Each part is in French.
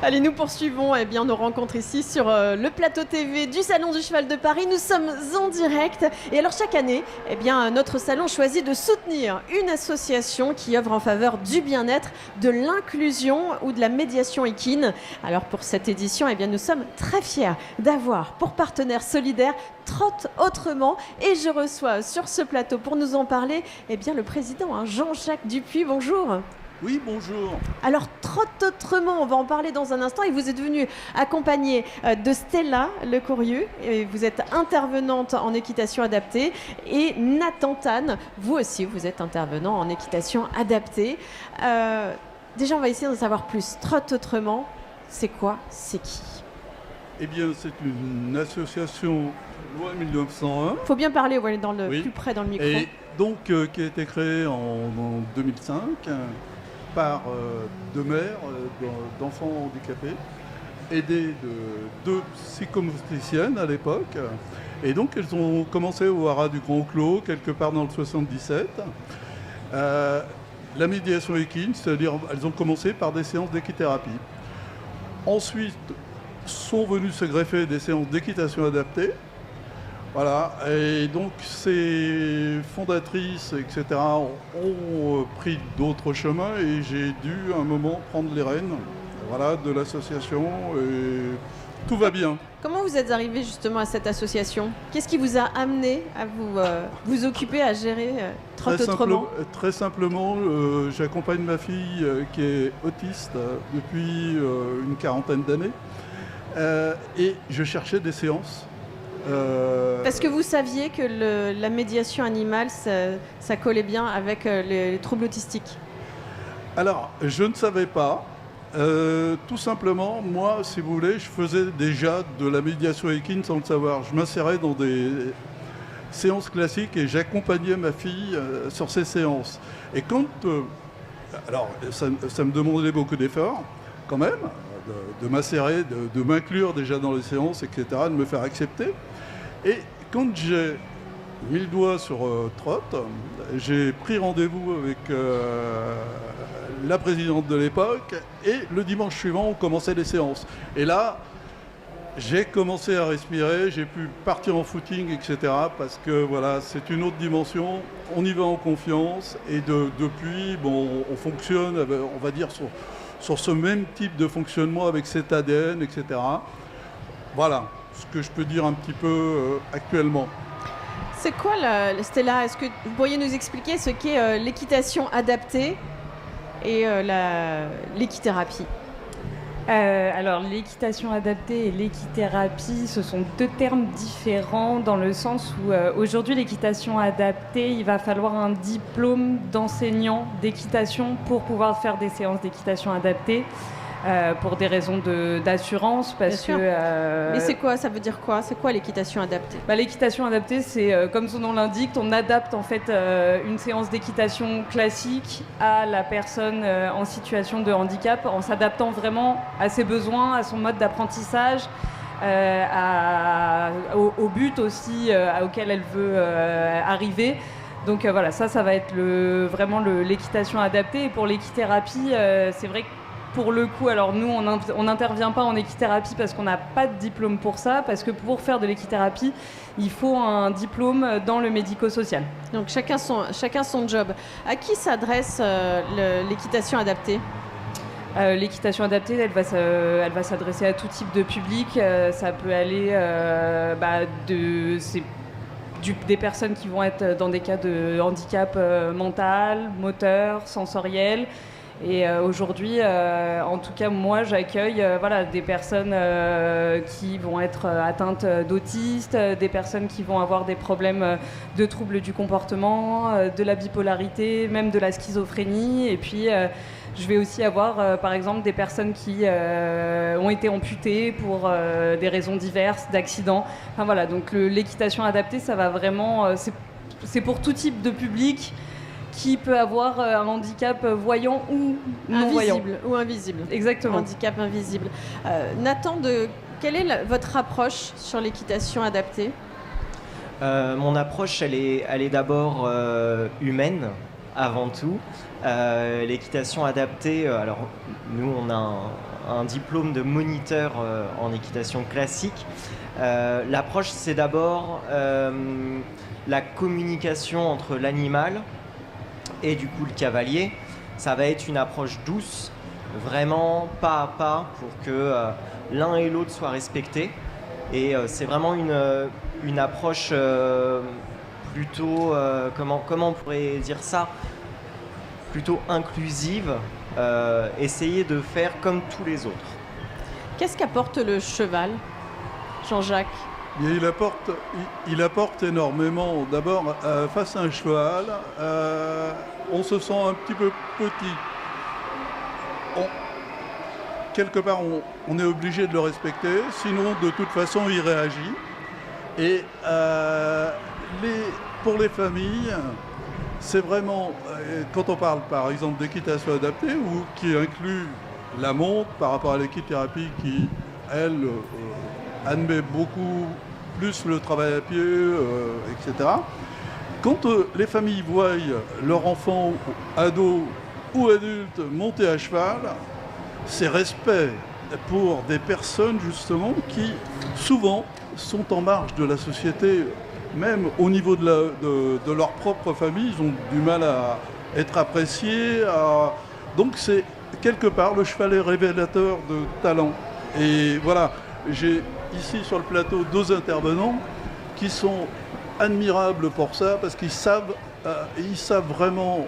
Allez, nous poursuivons nos rencontres ici sur le plateau TV du Salon du Cheval de Paris. Nous sommes en direct. Et alors, chaque année, notre salon choisit de soutenir une association qui œuvre en faveur du bien-être, de l'inclusion ou de la médiation équine. Alors, pour cette édition, nous sommes très fiers d'avoir pour partenaire solidaire Trotte Autrement. Et je reçois sur ce plateau pour nous en parler le président Jean-Jacques Dupuis. Bonjour. Oui, bonjour. Alors, Trotte Autrement, on va en parler dans un instant. Et vous êtes venu accompagné de Stella Le Courrieux. Et vous êtes intervenante en équitation adaptée. Et Nathan Tan, vous aussi, vous êtes intervenant en équitation adaptée. Déjà, on va essayer d'en savoir plus. Trotte Autrement, c'est quoi? C'est qui? Eh bien, c'est une association loi 1901. Il faut bien parler, plus près dans le micro. Et donc, qui a été créée en 2005 par deux mères d'enfants handicapés, aidées de deux psychomotriciennes à l'époque. Et donc, elles ont commencé au haras du Grand Clos, quelque part dans le 77. La médiation équine, c'est-à-dire elles ont commencé par des séances d'équithérapie. Ensuite, sont venues se greffer des séances d'équitation adaptée. Voilà, et donc ces fondatrices, etc., ont pris d'autres chemins et j'ai dû à un moment prendre les rênes de l'association et tout va bien. Comment vous êtes arrivé justement à cette association? Qu'est-ce qui vous a amené à vous occuper, à gérer Trotte Autrement? Très simplement, j'accompagne ma fille qui est autiste depuis une quarantaine d'années et je cherchais des séances. Parce que vous saviez que la médiation animale, ça collait bien avec les troubles autistiques? Alors, je ne savais pas. Tout simplement, moi, si vous voulez, je faisais déjà de la médiation équine sans le savoir. Je m'insérais dans des séances classiques et j'accompagnais ma fille sur ces séances. Et quand... alors, ça me demandait beaucoup d'efforts, quand même, de m'insérer, de m'inclure déjà dans les séances, etc., de me faire accepter. Et quand j'ai mis le doigt sur Trotte, j'ai pris rendez-vous avec la présidente de l'époque et le dimanche suivant, on commençait les séances. Et là, j'ai commencé à respirer, j'ai pu partir en footing, etc. Parce que voilà, c'est une autre dimension, on y va en confiance et depuis, on fonctionne, on va dire, sur ce même type de fonctionnement avec cet ADN, etc. Voilà ce que je peux dire un petit peu actuellement. C'est quoi, Stella? Est-ce que vous pourriez nous expliquer ce qu'est l'équitation adaptée et l'équithérapie? Alors, l'équitation adaptée et l'équithérapie, ce sont deux termes différents dans le sens où aujourd'hui, l'équitation adaptée, il va falloir un diplôme d'enseignant d'équitation pour pouvoir faire des séances d'équitation adaptée. Pour des raisons d'assurance, parce que... Mais c'est quoi? Ça veut dire quoi? C'est quoi l'équitation adaptée? L'équitation adaptée, c'est comme son nom l'indique, on adapte en fait une séance d'équitation classique à la personne en situation de handicap, en s'adaptant vraiment à ses besoins, à son mode d'apprentissage, au but aussi auquel elle veut arriver. Donc voilà, ça va être vraiment l'équitation adaptée. Et pour l'équithérapie, c'est vrai que pour le coup, alors nous, on n'intervient pas en équithérapie parce qu'on n'a pas de diplôme pour ça, parce que pour faire de l'équithérapie, il faut un diplôme dans le médico-social. Donc chacun son job. À qui s'adresse l'équitation adaptée? L'équitation adaptée, elle va s'adresser à tout type de public. Ça peut aller des personnes qui vont être dans des cas de handicap mental, moteur, sensoriel. Et aujourd'hui, en tout cas, moi, j'accueille des personnes qui vont être atteintes d'autistes, des personnes qui vont avoir des problèmes de troubles du comportement, de la bipolarité, même de la schizophrénie. Et puis, je vais aussi avoir, par exemple, des personnes qui ont été amputées pour des raisons diverses, d'accidents. Enfin, voilà, donc l'équitation adaptée, ça va vraiment... c'est pour tout type de public qui peut avoir un handicap voyant ou non voyant. Ou invisible. Exactement. Handicap invisible. Nathan, quelle est votre approche sur l'équitation adaptée? Mon approche, elle est d'abord humaine, avant tout. L'équitation adaptée, alors nous, on a un diplôme de moniteur en équitation classique. L'approche, c'est d'abord la communication entre l'animal et du coup le cavalier. Ça va être une approche douce, vraiment pas à pas pour que l'un et l'autre soient respectés. Et c'est vraiment une approche plutôt, comment on pourrait dire ça, plutôt inclusive, essayer de faire comme tous les autres. Qu'est-ce qu'apporte le cheval, Jean-Jacques? Et il apporte énormément. D'abord, face à un cheval, on se sent un petit peu petit. Quelque part, on est obligé de le respecter, sinon de toute façon, il réagit. Et pour les familles, c'est vraiment, quand on parle par exemple d'équitation adaptée, ou qui inclut la montre par rapport à l'équithérapie qui, elle, admet beaucoup plus le travail à pied, etc. Quand les familles voient leur enfant, ado ou adulte monter à cheval, c'est respect pour des personnes justement qui souvent sont en marge de la société, même au niveau de leur propre famille, ils ont du mal à être appréciés. Donc c'est quelque part le cheval est révélateur de talent. Et voilà, j'ai ici sur le plateau 2 intervenants qui sont admirables pour ça parce qu'ils savent vraiment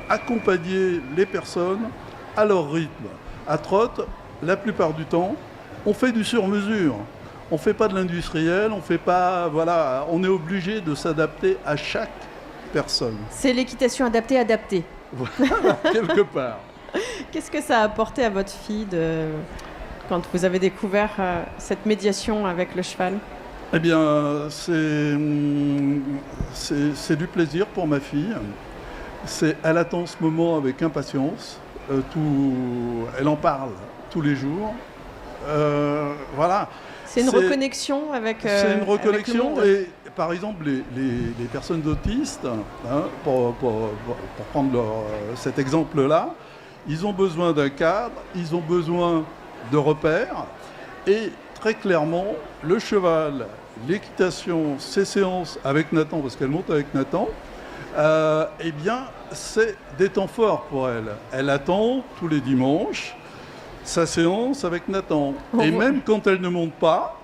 accompagner les personnes à leur rythme. À trotte, la plupart du temps, on fait du sur-mesure. On ne fait pas de l'industriel, on est obligé de s'adapter à chaque personne. C'est l'équitation adaptée. Voilà, quelque part. Qu'est-ce que ça a apporté à votre fille quand vous avez découvert cette médiation avec le cheval? Eh bien, c'est du plaisir pour ma fille. Elle attend ce moment avec impatience. Elle en parle tous les jours. Voilà. C'est une reconnexion avec C'est une reconnexion. avec le monde. Et par exemple, les personnes autistes, pour prendre cet exemple-là, ils ont besoin d'un cadre, ils ont besoin de repères. Et très clairement, le cheval, l'équitation, ces séances avec Nathan, parce qu'elle monte avec Nathan, eh bien, c'est des temps forts pour elle. Elle attend tous les dimanches sa séance avec Nathan. Et même quand elle ne monte pas,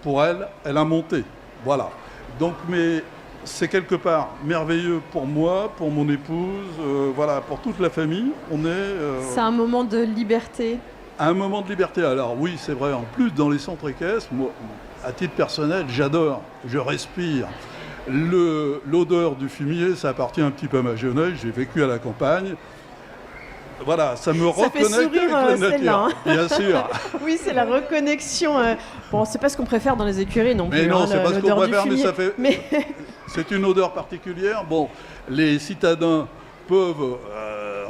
pour elle, elle a monté. Voilà. Donc, mais c'est quelque part merveilleux pour moi, pour mon épouse, pour toute la famille. C'est un moment de liberté. Un moment de liberté. Alors oui, c'est vrai. En plus, dans les centres équestres, moi, à titre personnel, j'adore. Je respire. L'odeur du fumier, ça appartient un petit peu à ma jeunesse. J'ai vécu à la campagne. Voilà, ça me reconnecte avec la nature, hein. Bien sûr. Oui, c'est la reconnexion. Bon, c'est pas ce qu'on préfère dans les écuries non plus. Mais non, c'est pas ce qu'on préfère, mais ça fait. C'est une odeur particulière. Bon, les citadins peuvent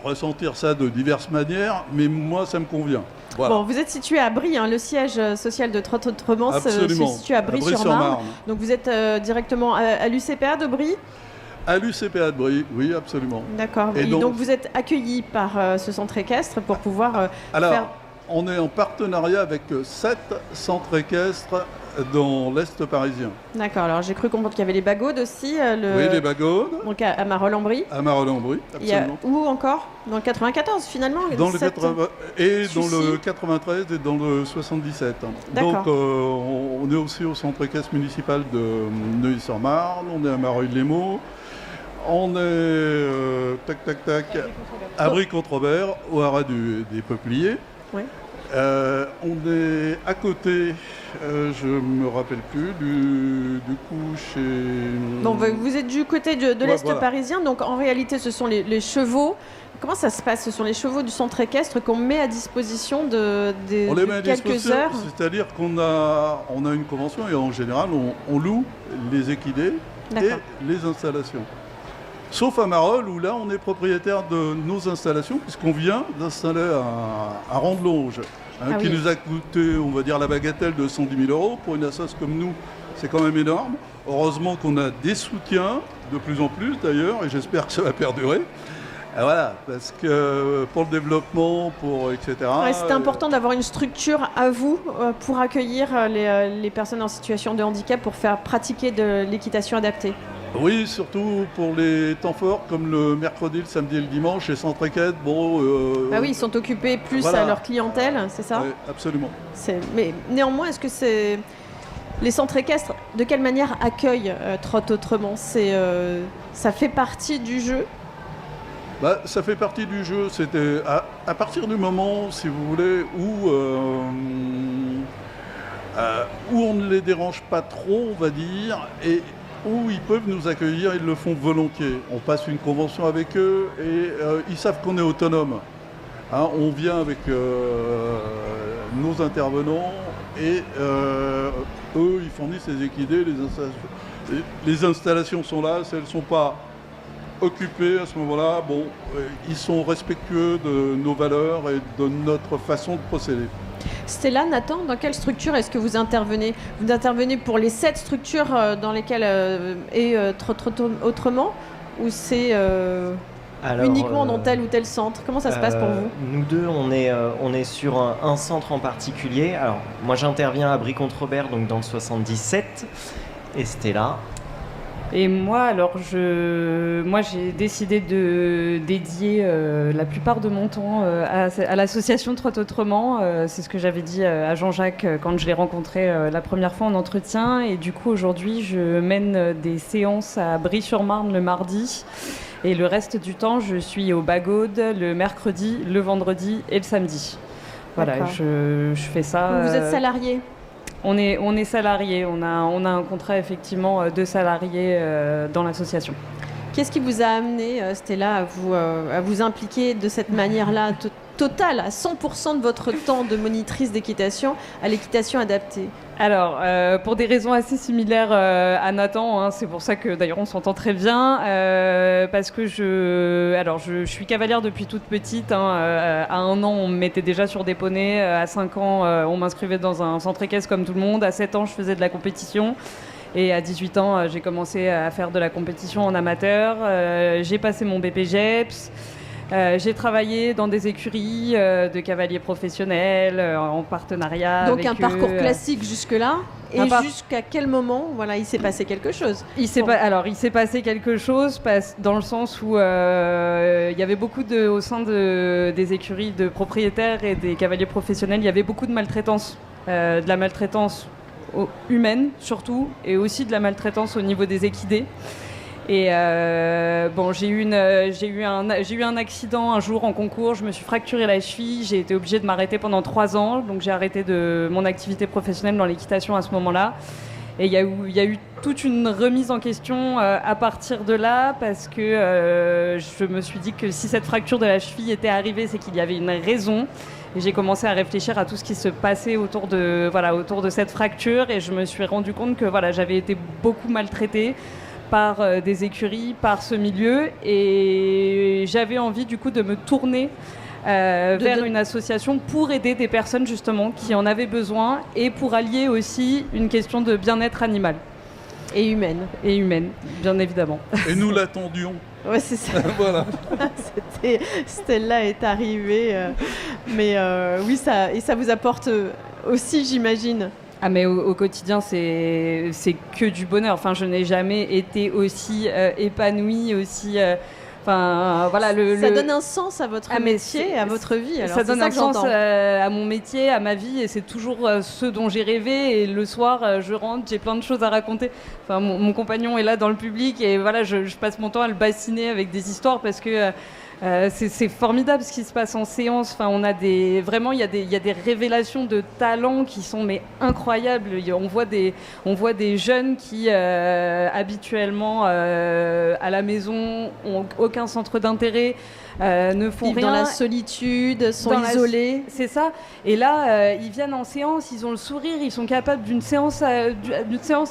ressentir ça de diverses manières, mais moi, ça me convient. Voilà. Bon, vous êtes situé à Brie, le siège social de Trotte Autrement se situe à Brie-sur-Marne. Donc vous êtes directement à l'UCPA de Brie. À l'UCPA de Brie, oui, absolument. D'accord. Et donc vous êtes accueilli par ce centre équestre pour pouvoir faire... On est en partenariat avec 7 centres équestres dans l'Est parisien. D'accord. Alors j'ai cru comprendre qu'il y avait les Bagaudes aussi. Oui, les Bagaudes. Donc à Marolles-en-Brie. À Marolles-en-Brie, absolument. Où encore? Dans le 94 finalement. Dans le 93 et dans le 77. Donc on est aussi au centre équestre municipal de Neuilly-sur-Marne, on est à Mareuil-les-Maux. On est à Brie-contre-Robert, au haras des Peupliers. Oui. On est à côté, je ne me rappelle plus, du coup chez... Bon, vous êtes du côté de l'Est parisien, donc en réalité ce sont les chevaux. Comment ça se passe? Ce sont les chevaux du centre équestre qu'on met à disposition de quelques heures. C'est-à-dire qu'on a une convention et en général on loue les équidés et les installations. Sauf à Marolles, où là, on est propriétaire de nos installations, puisqu'on vient d'installer un rang de longe, qui nous a coûté, on va dire, la bagatelle de 110 000 €. Pour une assoce comme nous, c'est quand même énorme. Heureusement qu'on a des soutiens, de plus en plus d'ailleurs, et j'espère que ça va perdurer. Voilà, parce que pour le développement, etc. Ouais, c'était important d'avoir une structure à vous pour accueillir les personnes en situation de handicap pour faire pratiquer de l'équitation adaptée. Oui, surtout pour les temps forts comme le mercredi, le samedi et le dimanche, les centres équestres, Ah oui, ils sont occupés plus voilà. à leur clientèle, c'est ça? Oui, absolument. Mais néanmoins, est-ce que les centres équestres, de quelle manière accueillent Trotte Autrement? Ça fait partie du jeu? Ça fait partie du jeu. C'était à partir du moment, si vous voulez, où on ne les dérange pas trop, on va dire, et où ils peuvent nous accueillir, ils le font volontiers. On passe une convention avec eux et ils savent qu'on est autonome. Hein, on vient avec nos intervenants et eux, ils fournissent les équidés, les installations sont là, si elles ne sont pas occupées à ce moment-là, ils sont respectueux de nos valeurs et de notre façon de procéder. Stella, Nathan, dans quelle structure est-ce que vous intervenez? Vous intervenez pour les 7 structures dans lesquelles est Trotte Autrement, ou c'est uniquement dans tel ou tel centre? Comment ça se passe pour vous? Nous deux, on est sur un centre en particulier. Alors, moi j'interviens à Brie-Comte-Robert, donc dans le 77, et Stella. Et moi, j'ai décidé de dédier la plupart de mon temps à l'association Trotte Autrement. C'est ce que j'avais dit à Jean-Jacques quand je l'ai rencontré la première fois en entretien. Et du coup, aujourd'hui, je mène des séances à Brie-sur-Marne le mardi. Et le reste du temps, je suis au Bagaude le mercredi, le vendredi et le samedi. Voilà, je fais ça. Vous êtes salarié? On est salarié, on a un contrat effectivement de salariés dans l'association. Qu'est-ce qui vous a amené, Stella, à vous impliquer de cette manière-là, totale, à 100% de votre temps de monitrice d'équitation, à l'équitation adaptée? Alors, pour des raisons assez similaires à Nathan, hein, c'est pour ça que d'ailleurs on s'entend très bien, parce que je suis cavalière depuis toute petite. Hein, à 1 an, on me mettait déjà sur des poneys. À 5 ans, on m'inscrivait dans un centre équestre comme tout le monde. À 7 ans, je faisais de la compétition. Et à 18 ans, j'ai commencé à faire de la compétition en amateur. J'ai passé mon BPGEPS. J'ai travaillé dans des écuries de cavaliers professionnels en partenariat donc avec un parcours eux. Classique jusque-là. Et jusqu'à quel moment, il s'est passé quelque chose? Il s'est passé quelque chose dans le sens où il y avait beaucoup au sein des écuries de propriétaires et des cavaliers professionnels, il y avait beaucoup de maltraitance, de la maltraitance humaine surtout, et aussi de la maltraitance au niveau des équidés. Et j'ai eu un accident un jour en concours, je me suis fracturé la cheville, j'ai été obligée de m'arrêter pendant 3 ans, donc j'ai arrêté de mon activité professionnelle dans l'équitation à ce moment-là. Et il y a eu toute une remise en question à partir de là, parce que je me suis dit que si cette fracture de la cheville était arrivée, c'est qu'il y avait une raison. Et j'ai commencé à réfléchir à tout ce qui se passait autour de cette fracture, et je me suis rendu compte que j'avais été beaucoup maltraitée par des écuries, par ce milieu, et j'avais envie du coup de me tourner vers une association pour aider des personnes justement qui en avaient besoin, et pour allier aussi une question de bien-être animal. Et humaine. Et humaine, bien évidemment. Et nous l'attendions. Ouais, c'est ça. Voilà. Stella est arrivée. Mais oui, ça vous apporte aussi, j'imagine. Ah, mais au quotidien, c'est que du bonheur. Enfin, je n'ai jamais été aussi épanouie, aussi... ça donne un sens à votre métier, à votre vie. Alors, ça donne un sens à mon métier, à ma vie, et c'est toujours ce dont j'ai rêvé. Et le soir, je rentre, j'ai plein de choses à raconter. Enfin, mon compagnon est là dans le public, et je passe mon temps à le bassiner avec des histoires, parce que c'est formidable ce qui se passe en séance. Enfin, il y a des révélations de talents qui sont incroyables. On voit des jeunes qui habituellement à la maison ont aucun centre d'intérêt, ne font rien, dans la solitude, sont isolés. C'est ça. Et là, ils viennent en séance, ils ont le sourire, ils sont capables d'une séance à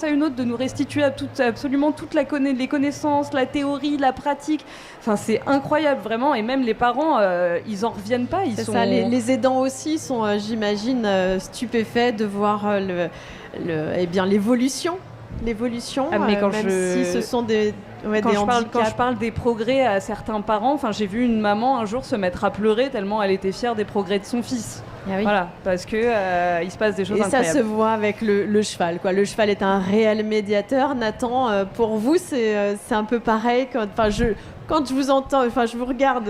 une autre de nous restituer absolument toutes les connaissances, la théorie, la pratique. Enfin, c'est incroyable vraiment. Et même les parents, ils en reviennent pas. Ça. Les aidants aussi sont, j'imagine, stupéfaits de voir l'évolution. Si ce sont Ouais, Quand des je handicaps. parle des progrès à certains parents, j'ai vu une maman un jour se mettre à pleurer tellement elle était fière des progrès de son fils. Ah oui. Voilà, parce que il se passe des choses Et ça incroyables. se voit avec le cheval, quoi. Le cheval est un réel médiateur. Nathan, pour vous, c'est un peu pareil. Quand je vous entends, je vous regarde,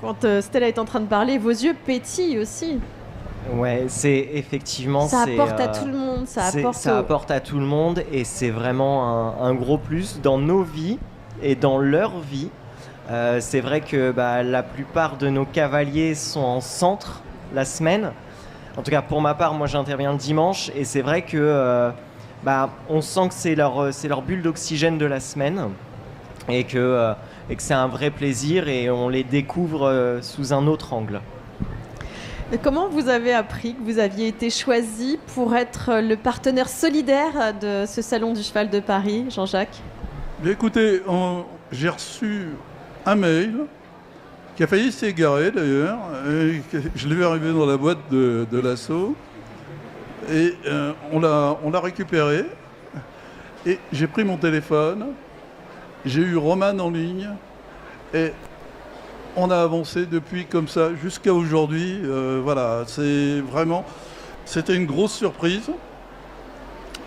quand Stella est en train de parler, vos yeux pétillent aussi. Ouais, c'est effectivement... Ça c'est, apporte à tout le monde. Ça apporte à tout le monde et c'est vraiment un gros plus dans nos vies et dans leur vie. C'est vrai que la plupart de nos cavaliers sont en centre la semaine. En tout cas, pour ma part, moi j'interviens le dimanche et c'est vrai que on sent que c'est leur bulle d'oxygène de la semaine et que c'est un vrai plaisir et on les découvre sous un autre angle. Et comment vous avez appris que vous aviez été choisi pour être le partenaire solidaire de ce Salon du Cheval de Paris, Jean-Jacques? Mais écoutez, j'ai reçu un mail qui a failli s'égarer d'ailleurs. Et je l'ai vu arriver dans la boîte de l'assaut. Et on l'a récupéré. Et j'ai pris mon téléphone. J'ai eu Roman en ligne. Et on a avancé depuis comme ça jusqu'à aujourd'hui. Voilà, c'était une grosse surprise.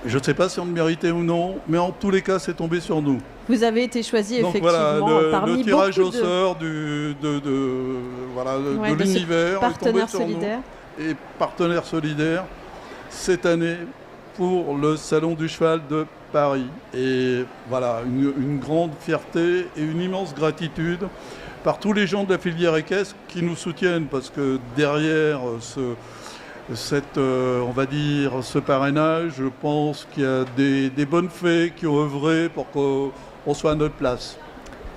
Je ne sais pas si on le méritait ou non, mais en tous les cas, c'est tombé sur nous. Vous avez été choisi Donc effectivement voilà, parmi le tirage beaucoup au sort de de ce l'univers est partenaire tombé sur solidaire. nous. Et partenaire solidaire cette année pour le Salon du Cheval de Paris. Et voilà, une grande fierté et une immense gratitude par tous les gens de la filière équestre qui nous soutiennent, parce que derrière on va dire, ce parrainage, je pense qu'il y a des bonnes fées qui ont œuvré pour qu'on soit à notre place.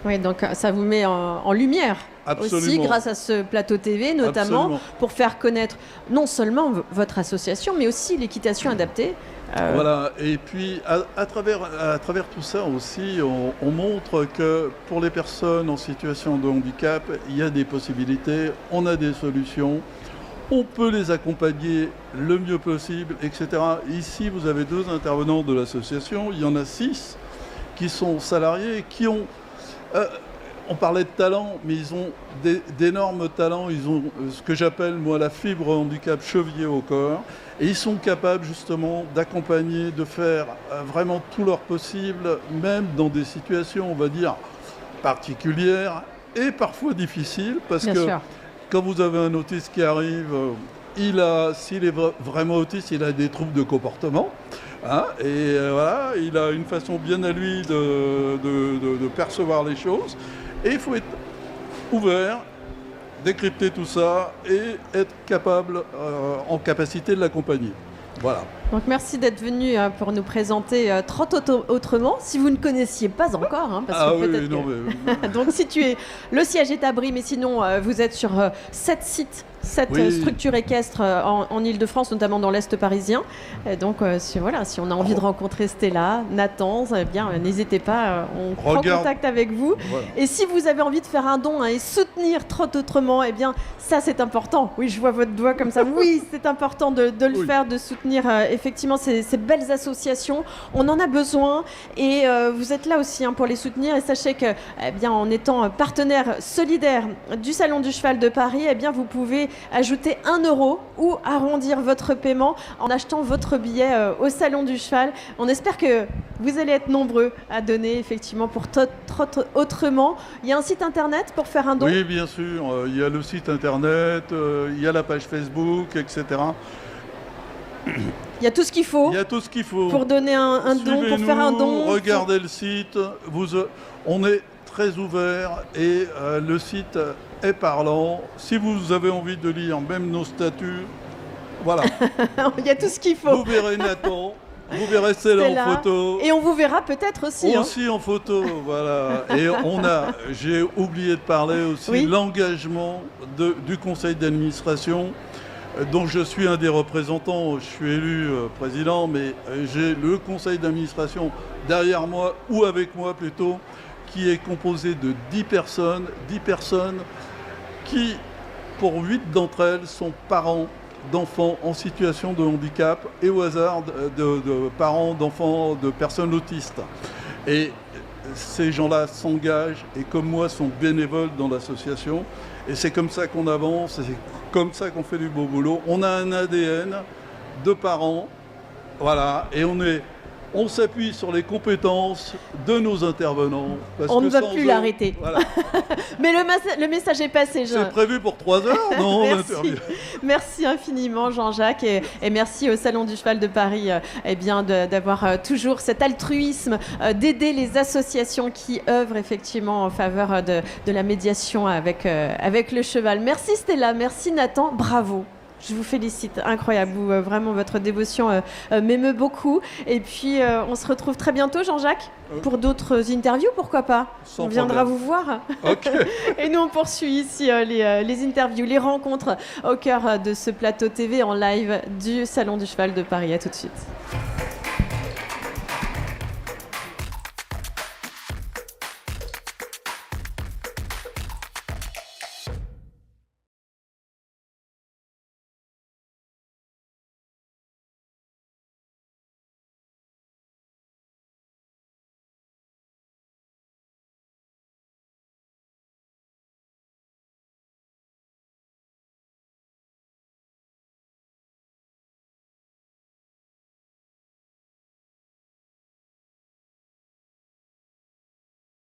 Oui, donc ça vous met en lumière aussi Absolument. grâce à ce plateau TV, notamment Absolument. pour faire connaître non seulement votre association, mais aussi l'équitation adaptée. Voilà, et puis à travers tout ça aussi, on montre que pour les personnes en situation de handicap, il y a des possibilités, on a des solutions, on peut les accompagner le mieux possible, etc. Ici, vous avez 2 intervenants de l'association, il y en a 6 qui sont salariés et qui ont... on parlait de talent, mais ils ont d'énormes talents, ils ont ce que j'appelle moi la fibre handicap chevillée au corps, et ils sont capables justement d'accompagner, de faire vraiment tout leur possible, même dans des situations, on va dire, particulières et parfois difficiles, parce Bien que sûr. quand vous avez un autiste qui arrive, s'il est vraiment autiste, il a des troubles de comportement. Hein, et voilà, il a une façon bien à lui de percevoir les choses. Et il faut être ouvert, décrypter tout ça et être capable, en capacité de l'accompagner. Voilà. Donc merci d'être venu pour nous présenter Trotte autrement, si vous ne connaissiez pas encore. Parce Ah que oui, peut-être non, que- mais... Donc le siège est à Brie, mais sinon vous êtes sur 7 sites, 7 Oui. structures équestres en Ile-de-France, notamment dans l'Est parisien. Et donc si on a envie de rencontrer Stella, Nathan, eh bien n'hésitez pas, on prend contact avec vous. Voilà. Et si vous avez envie de faire un don et soutenir Trotte autrement, eh bien ça c'est important. Oui, je vois votre doigt comme ça. Oui, c'est important de le Oui. faire, de soutenir effectivement ces belles associations. On en a besoin et vous êtes là aussi pour les soutenir. Et sachez que, en étant partenaire solidaire du Salon du Cheval de Paris, vous pouvez ajouter 1 € ou arrondir votre paiement en achetant votre billet au Salon du Cheval. On espère que vous allez être nombreux à donner effectivement pour Trotte autrement. Il y a un site internet pour faire un don. Oui, bien sûr. Il y a le site internet, il y a la page Facebook, etc. Il y a tout ce qu'il faut Il y a tout ce qu'il faut. pour donner un don, pour faire un don. Regardez le site. On est très ouvert et le site est parlant. Si vous avez envie de lire même nos statuts, voilà. Il y a tout ce qu'il faut. Vous verrez Nathan, vous verrez Stella Stella. en photo. Et on vous verra peut-être aussi. Aussi en photo, voilà. Et j'ai oublié de parler aussi, Oui. l'engagement du conseil d'administration, dont je suis un des représentants. Je suis élu président, mais j'ai le conseil d'administration derrière moi, ou avec moi plutôt, qui est composé de 10 personnes qui, pour 8 d'entre elles, sont parents d'enfants en situation de handicap et au hasard de parents d'enfants de personnes autistes. Et ces gens-là s'engagent et comme moi sont bénévoles dans l'association. Et c'est comme ça qu'on avance, et c'est comme ça qu'on fait du beau boulot. On a un ADN de parents, voilà, et on s'appuie sur les compétences de nos intervenants. On ne va plus l'arrêter. Voilà. Mais le message est passé. C'est prévu pour 3 heures, non? Merci. Merci infiniment Jean-Jacques et merci au Salon du Cheval de Paris d'avoir toujours cet altruisme, d'aider les associations qui œuvrent effectivement en faveur de la médiation avec le cheval. Merci Stella, merci Nathan, bravo. Je vous félicite, incroyable, vraiment votre dévotion m'émeut beaucoup. Et puis on se retrouve très bientôt Jean-Jacques pour d'autres interviews, pourquoi pas? Sans on viendra problème. vous voir. Ok. Et nous on poursuit ici les interviews, les rencontres au cœur de ce plateau TV en live du Salon du Cheval de Paris. À tout de suite.